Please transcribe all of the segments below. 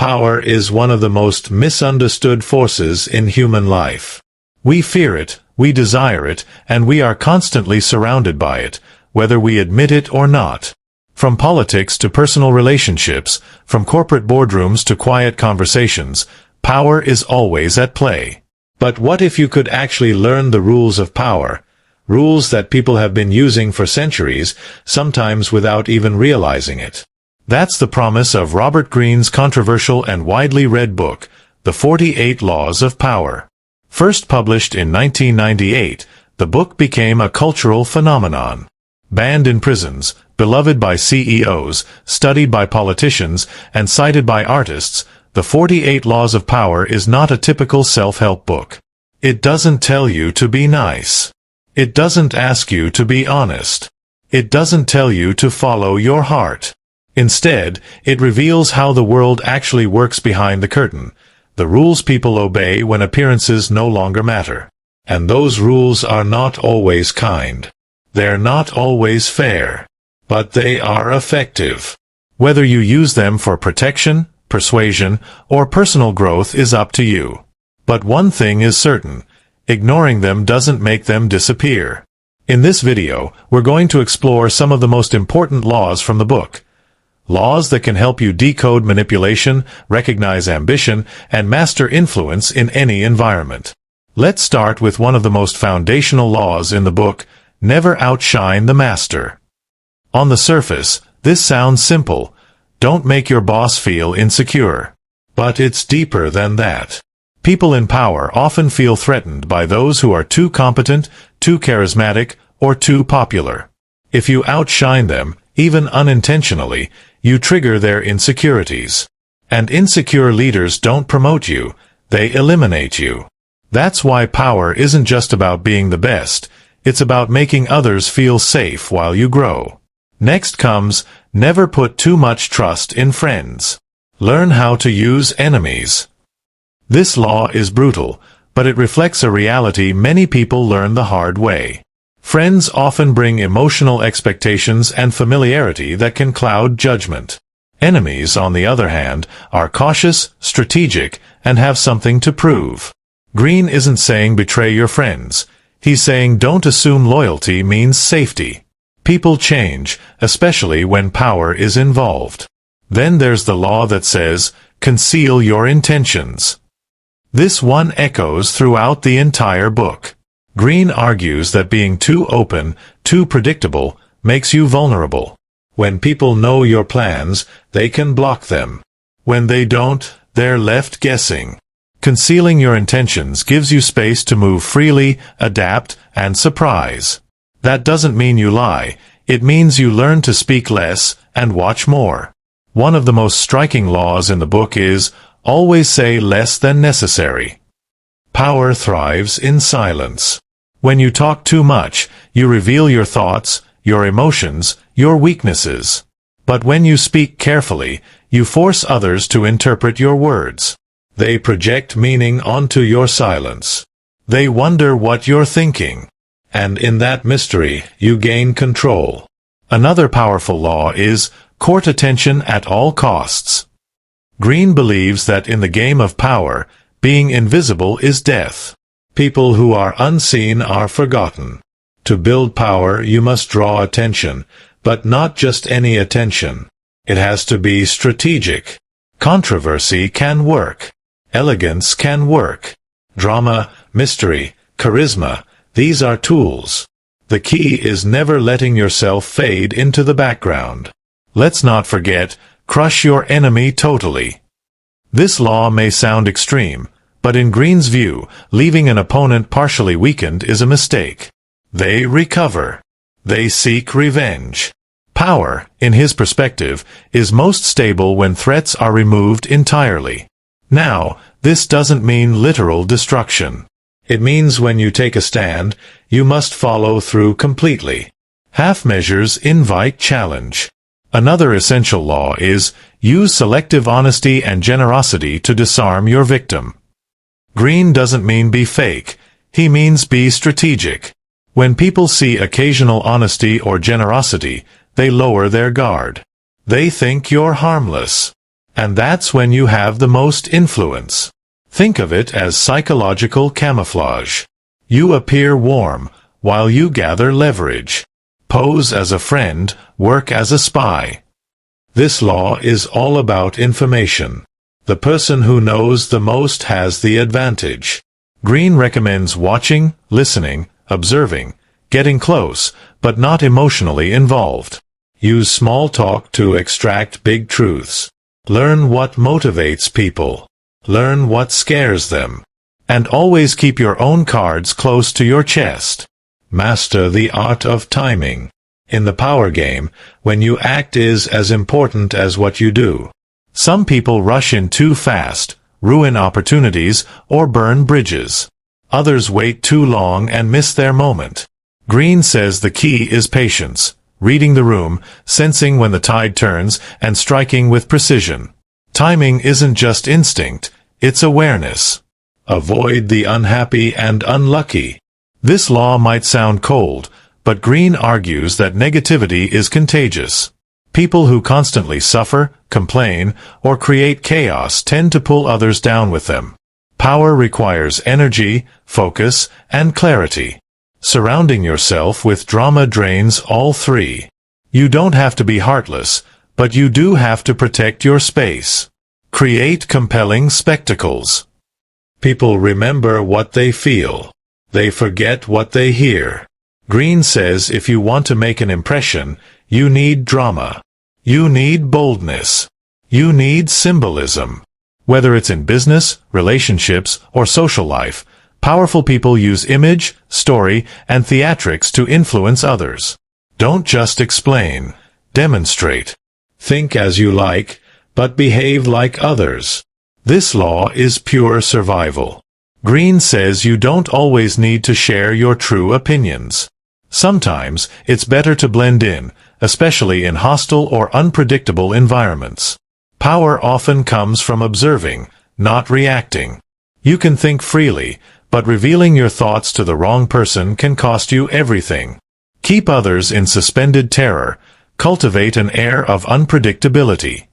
Power is one of the most misunderstood forces in human life. We fear it, we desire it, and we are constantly surrounded by it, whether we admit it or not. From politics to personal relationships, from corporate boardrooms to quiet conversations, power is always at play. But what if you could actually learn the rules of power? Rules that people have been using for centuries, sometimes without even realizing it. That's the promise of Robert Greene's controversial and widely read book, The 48 Laws of Power. First published in 1998, the book became a cultural phenomenon. Banned in prisons, beloved by CEOs, studied by politicians, and cited by artists, The 48 Laws of Power is not a typical self-help book. It doesn't tell you to be nice. It doesn't ask you to be honest. It doesn't tell you to follow your heart. Instead, it reveals how the world actually works behind the curtain, the rules people obey when appearances no longer matter. And those rules are not always kind. They're not always fair. But they are effective. Whether you use them for protection, persuasion, or personal growth is up to you. But one thing is certain, ignoring them doesn't make them disappear. In this video, we're going to explore some of the most important laws from the book. Laws that can help you decode manipulation, recognize ambition, and master influence in any environment. Let's start with one of the most foundational laws in the book: never outshine the master. On the surface, this sounds simple. Don't make your boss feel insecure. But it's deeper than that. People in power often feel threatened by those who are too competent, too charismatic, or too popular. If you outshine them, even unintentionally, you trigger their insecurities. And insecure leaders don't promote you, they eliminate you. That's why power isn't just about being the best, it's about making others feel safe while you grow. Next comes, never put too much trust in friends. Learn how to use enemies. This law is brutal, but it reflects a reality many people learn the hard way. Friends often bring emotional expectations and familiarity that can cloud judgment. Enemies, on the other hand, are cautious, strategic, and have something to prove. Greene isn't saying betray your friends. He's saying don't assume loyalty means safety. People change, especially when power is involved. Then there's the law that says, conceal your intentions. This one echoes throughout the entire book. Greene argues that being too open, too predictable, makes you vulnerable. When people know your plans, they can block them. When they don't, they're left guessing. Concealing your intentions gives you space to move freely, adapt, and surprise. That doesn't mean you lie. It means you learn to speak less and watch more. One of the most striking laws in the book is, always say less than necessary. Power thrives in silence. When you talk too much, you reveal your thoughts, your emotions, your weaknesses. But when you speak carefully, you force others to interpret your words. They project meaning onto your silence. They wonder what you're thinking. And in that mystery, you gain control. Another powerful law is, court attention at all costs. Greene believes that in the game of power, being invisible is death. People who are unseen are forgotten. To build power, you must draw attention, but not just any attention. It has to be strategic. Controversy can work. Elegance can work. Drama, mystery, charisma, these are tools. The key is never letting yourself fade into the background. Let's not forget, crush your enemy totally. This law may sound extreme, but in Greene's view, leaving an opponent partially weakened is a mistake. They recover. They seek revenge. Power, in his perspective, is most stable when threats are removed entirely. Now, this doesn't mean literal destruction. It means when you take a stand, you must follow through completely. Half measures invite challenge. Another essential law is, use selective honesty and generosity to disarm your victim. Greene doesn't mean be fake, he means be strategic. When people see occasional honesty or generosity, they lower their guard. They think you're harmless. And that's when you have the most influence. Think of it as psychological camouflage. You appear warm, while you gather leverage. Pose as a friend, work as a spy. This law is all about information. The person who knows the most has the advantage. Greene recommends watching, listening, observing, getting close, but not emotionally involved. Use small talk to extract big truths. Learn what motivates people. Learn what scares them. And always keep your own cards close to your chest. Master the art of timing. In the power game, when you act is as important as what you do. Some people rush in too fast, ruin opportunities, or burn bridges. Others wait too long and miss their moment. Greene says the key is patience, reading the room, sensing when the tide turns, and striking with precision. Timing isn't just instinct, it's awareness. Avoid the unhappy and unlucky. This law might sound cold, but Greene argues that negativity is contagious. People who constantly suffer, complain, or create chaos tend to pull others down with them. Power requires energy, focus, and clarity. Surrounding yourself with drama drains all three. You don't have to be heartless, but you do have to protect your space. Create compelling spectacles. People remember what they feel. They forget what they hear. Greene says if you want to make an impression, you need drama. You need boldness. You need symbolism. Whether it's in business, relationships, or social life, powerful people use image, story, and theatrics to influence others. Don't just explain. Demonstrate. Think as you like, but behave like others. This law is pure survival. Greene says you don't always need to share your true opinions. Sometimes, it's better to blend in, especially in hostile or unpredictable environments. Power often comes from observing, not reacting. You can think freely, but revealing your thoughts to the wrong person can cost you everything. Keep others in suspended terror. Cultivate an air of unpredictability.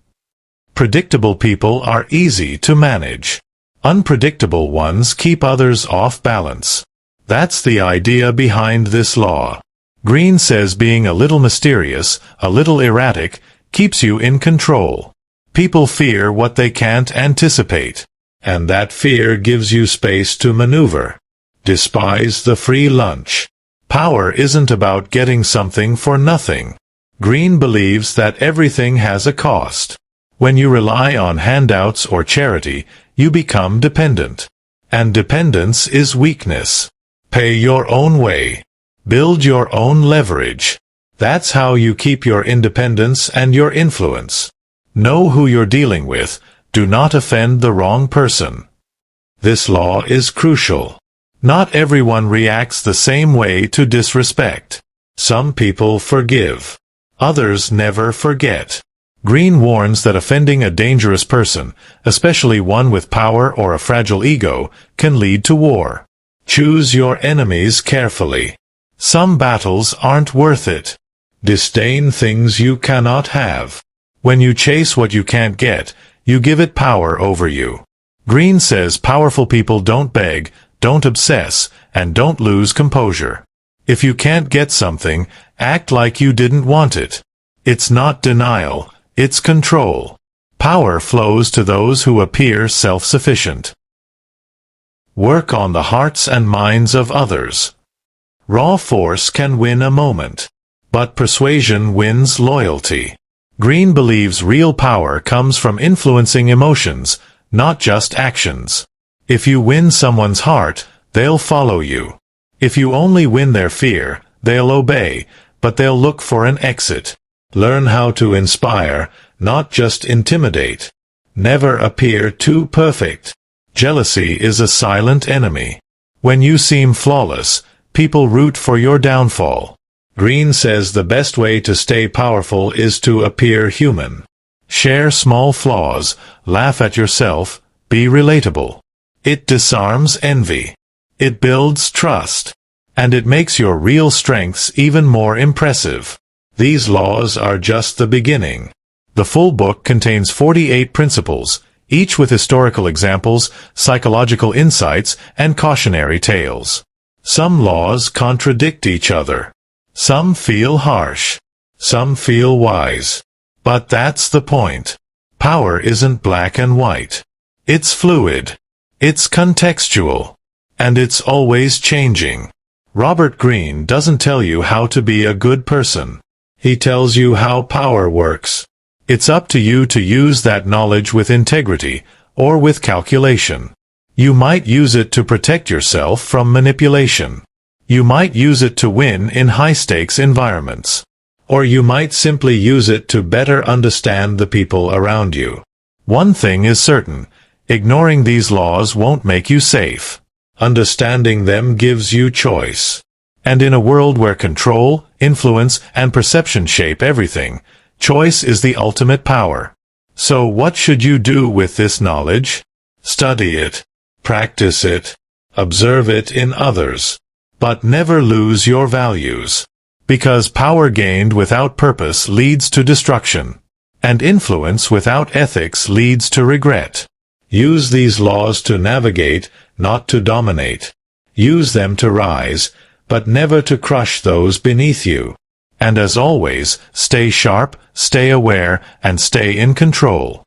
Predictable people are easy to manage. Unpredictable ones keep others off balance. That's the idea behind this law. Greene says being a little mysterious, a little erratic, keeps you in control. People fear what they can't anticipate, and that fear gives you space to maneuver. Despise the free lunch. Power isn't about getting something for nothing. Greene believes that everything has a cost. When you rely on handouts or charity, you become dependent. And dependence is weakness. Pay your own way. Build your own leverage. That's how you keep your independence and your influence. Know who you're dealing with. Do not offend the wrong person. This law is crucial. Not everyone reacts the same way to disrespect. Some people forgive. Others never forget. Greene warns that offending a dangerous person, especially one with power or a fragile ego, can lead to war. Choose your enemies carefully. Some battles aren't worth it. Disdain things you cannot have. When you chase what you can't get, you give it power over you. Greene says powerful people don't beg, don't obsess, and don't lose composure. If you can't get something, act like you didn't want it. It's not denial, it's control. Power flows to those who appear self-sufficient. Work on the hearts and minds of others. Raw force can win a moment, but persuasion wins loyalty. Greene believes real power comes from influencing emotions, not just actions. If you win someone's heart, they'll follow you. If you only win their fear, they'll obey, but they'll look for an exit. Learn how to inspire, not just intimidate. Never appear too perfect. Jealousy is a silent enemy. When you seem flawless, people root for your downfall. Greene says the best way to stay powerful is to appear human. Share small flaws, laugh at yourself, be relatable. It disarms envy. It builds trust. And it makes your real strengths even more impressive. These laws are just the beginning. The full book contains 48 principles, each with historical examples, psychological insights, and cautionary tales. Some laws contradict each other. Some feel harsh. Some feel wise. But that's the point. Power isn't black and white. It's fluid. It's contextual. And it's always changing. Robert Greene doesn't tell you how to be a good person. He tells you how power works. It's up to you to use that knowledge with integrity, or with calculation. You might use it to protect yourself from manipulation. You might use it to win in high-stakes environments. Or you might simply use it to better understand the people around you. One thing is certain, ignoring these laws won't make you safe. Understanding them gives you choice. And in a world where control, influence, and perception shape everything, choice is the ultimate power. So what should you do with this knowledge? Study it. Practice it. Observe it in others. But never lose your values. Because power gained without purpose leads to destruction. And influence without ethics leads to regret. Use these laws to navigate, not to dominate. Use them to rise, but never to crush those beneath you. And as always, stay sharp, stay aware, and stay in control.